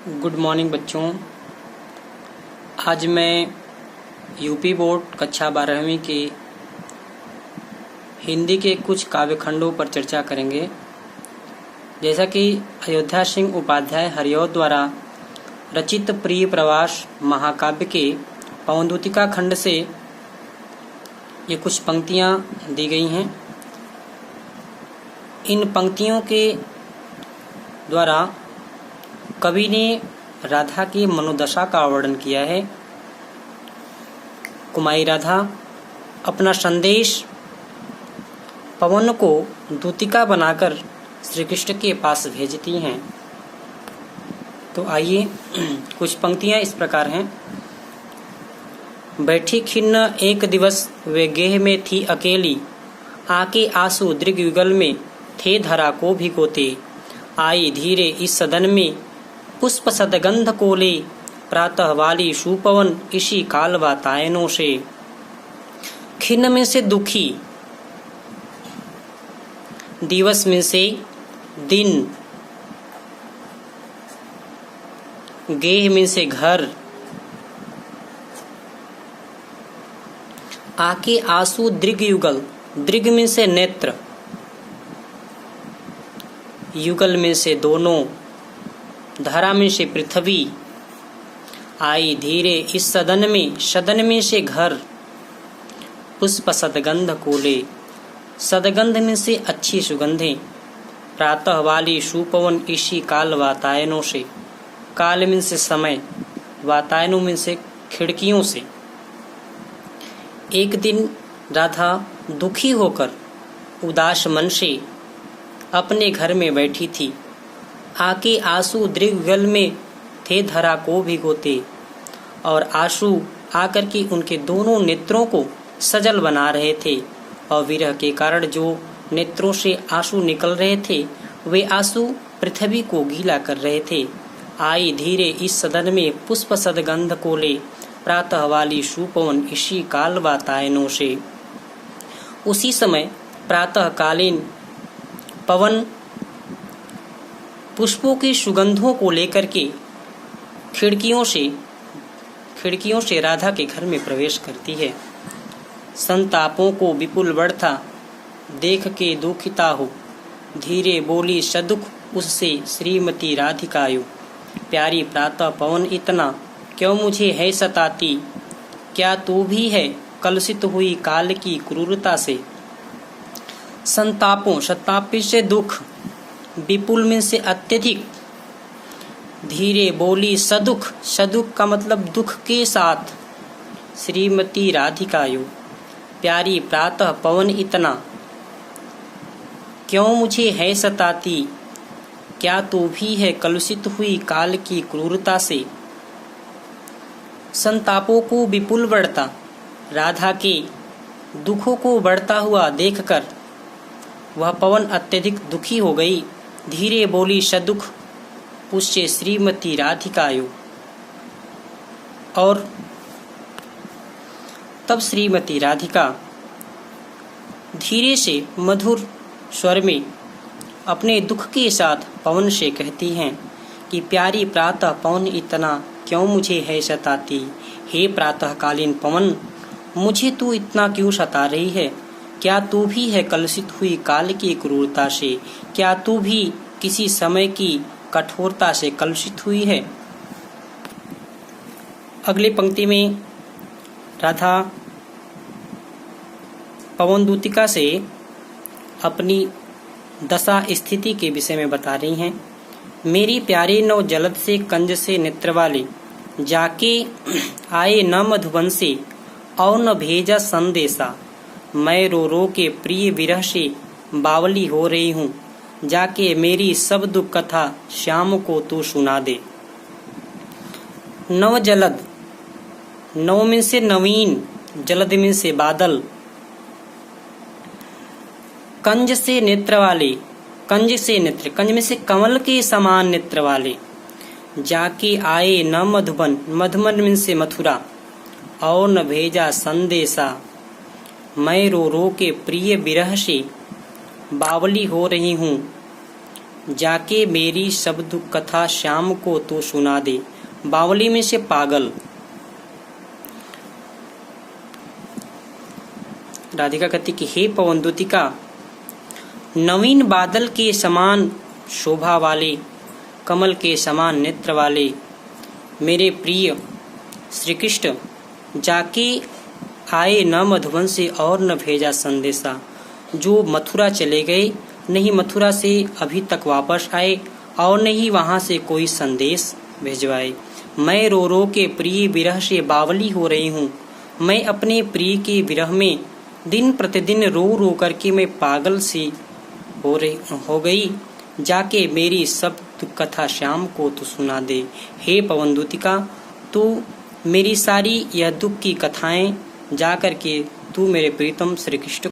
Good morning बच्चों। आज मैं यूपी बोर्ड कक्षा 12वीं के हिंदी के कुछ काव्यखंडों पर चर्चा करेंगे। जैसा कि अयोध्या सिंह उपाध्याय हरिऔध द्वारा रचित प्रिय प्रवास महाकाव्य के पवनदूतिका खंड से ये कुछ पंक्तियाँ दी गई हैं। इन पंक्तियों के द्वारा कवि ने राधा की मनोदशा का वर्णन किया है। कुमारी राधा अपना संदेश पवन को दूतिका बनाकर श्री कृष्ण के पास भेजती हैं। तो आइए, कुछ पंक्तियां इस प्रकार हैं। बैठी खिन्न एक दिवस वे गेह में थी अकेली, आके आंसू दृग युगल में थे धरा को भिगोते। आई धीरे इस सदन में पुष्प सदगंध कोले, प्रातः वाली सुपवन इसी काल वातायनों से। खिन्न में से दुखी, दिवस में से दिन, गेह में से घर, आके आंसू दृग युगल, दृग में से नेत्र, युगल में से दोनों, धरा में से पृथ्वी। आई धीरे इस सदन में, सदन में से घर, पुष्प सदगंध कोले, सदगंध में से अच्छी सुगंधें, प्रातः वाली सुपवन इसी काल वातायनों से, काल में से समय, वातायनों में से खिड़कियों से। एक दिन राधा दुखी होकर उदास मन से अपने घर में बैठी थी। आके आंसू दृगयुगल में थे धरा को भिगोते, और आंसू आकर के उनके दोनों नेत्रों को सजल बना रहे थे, और विरह के कारण जो नेत्रों से आंसू निकल रहे थे वे आंसू पृथ्वी को गीला कर रहे थे। आई धीरे इस सदन में पुष्प सदगंध कोले, प्रातः वाली सुपवन इसी काल वातायनों से। उसी समय प्रातः कालीन पवन पुष्पों की सुगंधों को लेकर के खिड़कियों से राधा के घर में प्रवेश करती है। संतापों को विपुल बढ़ता देख के दुखिता हो, धीरे बोली सदुख उससे श्रीमती राधिकायु। प्यारी प्रातः पवन इतना क्यों मुझे है सताती, क्या तू भी है कलुषित हुई काल की क्रूरता से। संतापों, सतापी से दुख, विपुल में से अत्यधिक, धीरे बोली सदुख, सदुख का मतलब दुख के साथ, श्रीमती राधिकायु। प्यारी प्रातः पवन इतना क्यों मुझे है सताती, क्या तू भी है कलुषित हुई काल की क्रूरता से। संतापों को विपुल बढ़ता, राधा के दुखों को बढ़ता हुआ देखकर वह पवन अत्यधिक दुखी हो गई। धीरे बोली सदुख उससे श्रीमती राधिकायु। और तब श्रीमती राधिका धीरे से मधुर स्वर में अपने दुख के साथ पवन से कहती हैं कि प्यारी प्रातः पवन इतना क्यों मुझे है सताती। हे प्रातःकालीन पवन, मुझे तू इतना क्यों सता रही है। क्या तू भी है कलुषित हुई काल की क्रूरता से, क्या तू भी किसी समय की कठोरता से कलुषित हुई है। अगली पंक्ति में राधा पवनदूतिका से अपनी दशा स्थिति के विषय में बता रही हैं। मेरी प्यारी नौ जलद से कंज से नेत्र वाले, जाके आए न मधुबन से और न भेजा संदेशा। मैं रो रो के प्रिय विरह से बावली हो रही हूँ, जाके मेरी सब दुख कथा श्याम को तू सुना दे। नव जलद, नव में से नवीन, जलद में से बादल, कंज से नेत्र वाले, कंज से नेत्र, कंज में से कमल के समान नेत्र वाले, जाके आए न मधुबन, मधुबन में से मथुरा, और न भेजा संदेशा। मैं रो रो के प्रिय विरह से बावली हो रही हूँ, जाके मेरी सब दुख कथा श्याम को तो सुना दे। बावली में से पागल। राधिका कहती कि हे पवन दूतिका, नवीन बादल के समान शोभा वाले, कमल के समान नेत्र वाले मेरे प्रिय श्री कृष्ण जाके आए न मधुबन से और न भेजा संदेशा। जो मथुरा चले गए, नहीं मथुरा से अभी तक वापस आए और नहीं वहां से कोई संदेश भिजवाए। मैं रो रो के प्रिय विरह से बावली हो रही हूँ। मैं अपने प्रिय के विरह में दिन प्रतिदिन रो रो करके मैं पागल सी हो गई। जाके मेरी सब दुख कथा श्याम को तो सुना दे। हे पवन दूतिका, तू मेरी सारी यह दुख की कथाएं जा करके तू मेरे प्रीतम श्री कृष्ण